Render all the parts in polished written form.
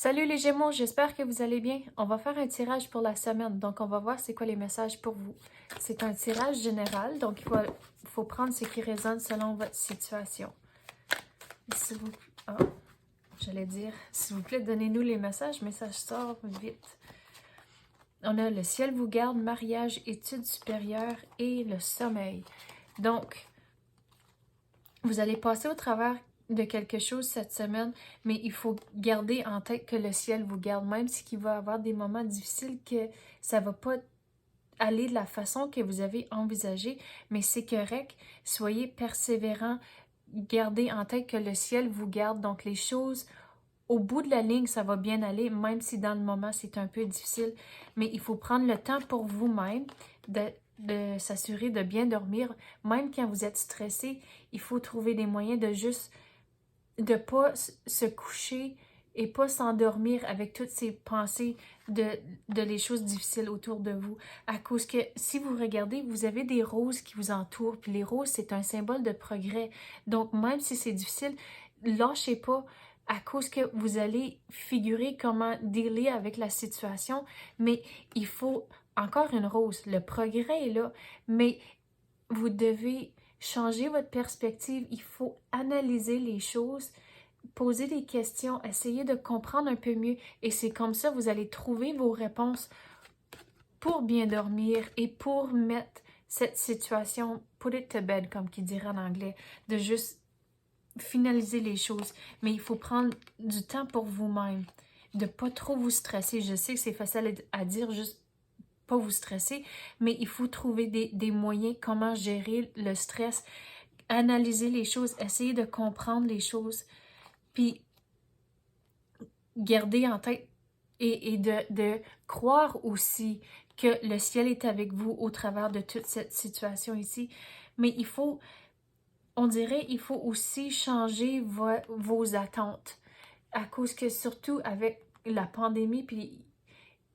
Salut les Gémeaux, j'espère que vous allez bien. On va faire un tirage pour la semaine, donc on va voir c'est quoi les messages pour vous. C'est un tirage général, donc il faut prendre ce qui résonne selon votre situation. S'il vous... Ah, j'allais dire, s'il vous plaît, donnez-nous les messages, mais ça sort vite. On a le ciel vous garde, mariage, études supérieures et le sommeil. Donc, vous allez passer au travers de quelque chose cette semaine, mais il faut garder en tête que le ciel vous garde, même s'il va y avoir des moments difficiles, que ça va pas aller de la façon que vous avez envisagé, mais c'est correct. Soyez persévérants, gardez en tête que le ciel vous garde, donc les choses au bout de la ligne, ça va bien aller, même si dans le moment, c'est un peu difficile. Mais il faut prendre le temps pour vous-même de s'assurer de bien dormir. Même quand vous êtes stressé, il faut trouver des moyens de juste, de pas se coucher et pas s'endormir avec toutes ces pensées de les choses difficiles autour de vous. À cause que si vous regardez, vous avez des roses qui vous entourent, puis les roses, c'est un symbole de progrès. Donc, même si c'est difficile, lâchez pas à cause que vous allez figurer comment dealer avec la situation, mais il faut encore une rose. Le progrès est là, mais vous devez changer votre perspective. Il faut analyser les choses, poser des questions, essayer de comprendre un peu mieux et c'est comme ça que vous allez trouver vos réponses pour bien dormir et pour mettre cette situation, put it to bed, comme qu'ils diraient en anglais, de juste finaliser les choses. Mais il faut prendre du temps pour vous-même, de pas trop vous stresser. Je sais que c'est facile à dire, juste pas vous stresser, mais il faut trouver des moyens comment gérer le stress, analyser les choses, essayer de comprendre les choses, puis garder en tête et de croire aussi que le ciel est avec vous au travers de toute cette situation ici. Mais il faut, on dirait, il faut aussi changer vos attentes. À cause que surtout avec la pandémie, puis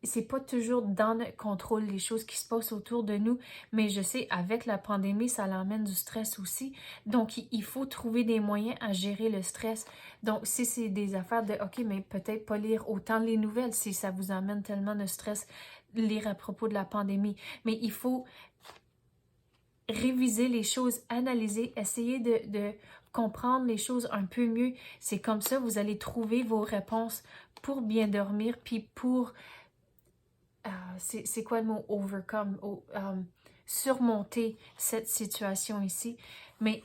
c'est pas toujours dans notre contrôle les choses qui se passent autour de nous, mais je sais, avec la pandémie, ça l'emmène du stress aussi. Donc, il faut trouver des moyens à gérer le stress. Donc, si c'est des affaires de, OK, mais peut-être pas lire autant les nouvelles si ça vous amène tellement de stress, lire à propos de la pandémie. Mais il faut réviser les choses, analyser, essayer de comprendre les choses un peu mieux. C'est comme ça, vous allez trouver vos réponses pour bien dormir, puis pour c'est quoi le mot overcome, surmonter cette situation ici. Mais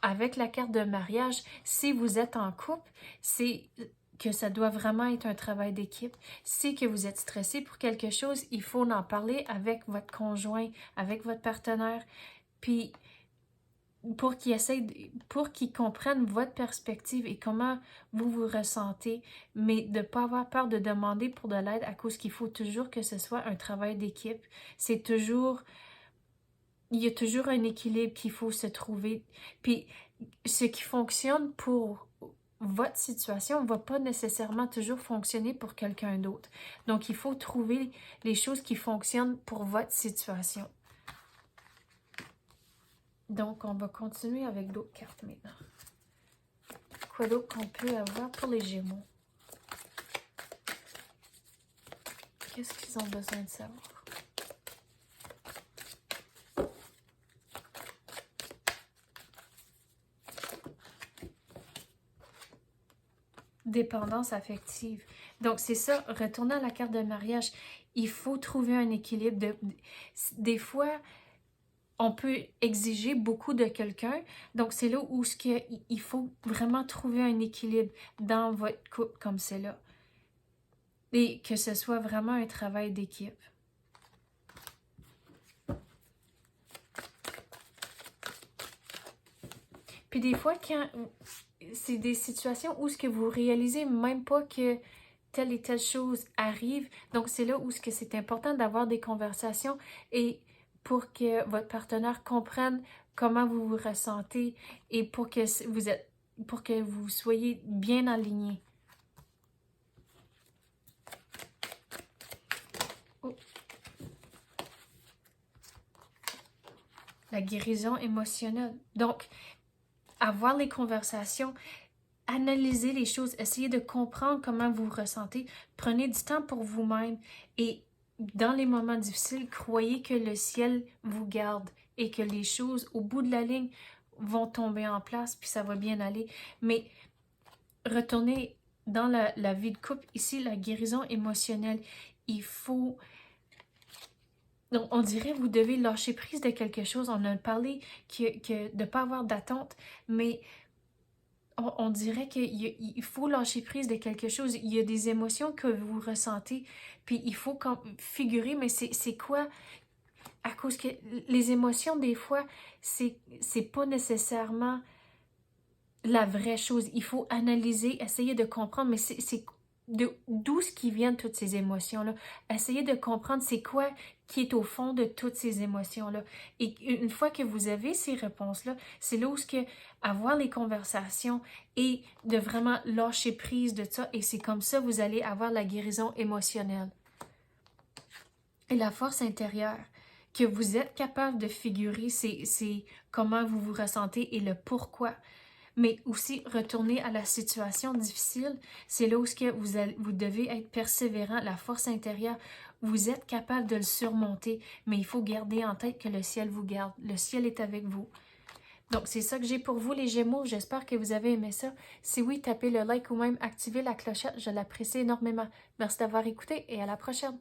avec la carte de mariage, si vous êtes en couple, c'est que ça doit vraiment être un travail d'équipe. Si que vous êtes stressé pour quelque chose, il faut en parler avec votre conjoint, avec votre partenaire, puis pour qu'ils comprennent votre perspective et comment vous vous ressentez, mais de ne pas avoir peur de demander pour de l'aide à cause qu'il faut toujours que ce soit un travail d'équipe. C'est toujours, il y a toujours un équilibre qu'il faut se trouver. Puis ce qui fonctionne pour votre situation ne va pas nécessairement toujours fonctionner pour quelqu'un d'autre. Donc il faut trouver les choses qui fonctionnent pour votre situation. Donc, on va continuer avec d'autres cartes maintenant. Quoi d'autre qu'on peut avoir pour les Gémeaux? Qu'est-ce qu'ils ont besoin de savoir? Dépendance affective. Donc, c'est ça, retournant à la carte de mariage, il faut trouver un équilibre. Des fois, on peut exiger beaucoup de quelqu'un. Donc, c'est là où il faut vraiment trouver un équilibre dans votre couple comme c'est là. Et que ce soit vraiment un travail d'équipe. Puis des fois, quand c'est des situations où ce que vous réalisez même pas que telle et telle chose arrive, donc c'est là où ce que c'est important d'avoir des conversations et pour que votre partenaire comprenne comment vous vous ressentez et pour que pour que vous soyez bien alignés. Oh. La guérison émotionnelle. Donc, avoir les conversations, analysez les choses, essayez de comprendre comment vous vous ressentez. Prenez du temps pour vous-même et dans les moments difficiles, croyez que le ciel vous garde et que les choses au bout de la ligne vont tomber en place puis ça va bien aller. Mais retournez dans la vie de couple, ici, la guérison émotionnelle, il faut... Donc, on dirait que vous devez lâcher prise de quelque chose. On a parlé de ne pas avoir d'attente, mais on dirait qu'il faut lâcher prise de quelque chose. Il y a des émotions que vous ressentez, puis il faut figurer, mais c'est quoi? À cause que les émotions, des fois, c'est pas nécessairement la vraie chose. Il faut analyser, essayer de comprendre, mais c'est d'où ce qui viennent toutes ces émotions-là. Essayez de comprendre c'est quoi qui est au fond de toutes ces émotions-là. Et une fois que vous avez ces réponses-là, c'est là où ce que avoir les conversations et de vraiment lâcher prise de ça. Et c'est comme ça que vous allez avoir la guérison émotionnelle. Et la force intérieure, que vous êtes capable de figurer, c'est comment vous vous ressentez et le pourquoi. Mais aussi retourner à la situation difficile, c'est là où vous devez être persévérant, la force intérieure, vous êtes capable de le surmonter, mais il faut garder en tête que le ciel vous garde, le ciel est avec vous. Donc c'est ça que j'ai pour vous les Gémeaux, j'espère que vous avez aimé ça. Si oui, tapez le like ou même activez la clochette, je l'apprécie énormément. Merci d'avoir écouté et à la prochaine.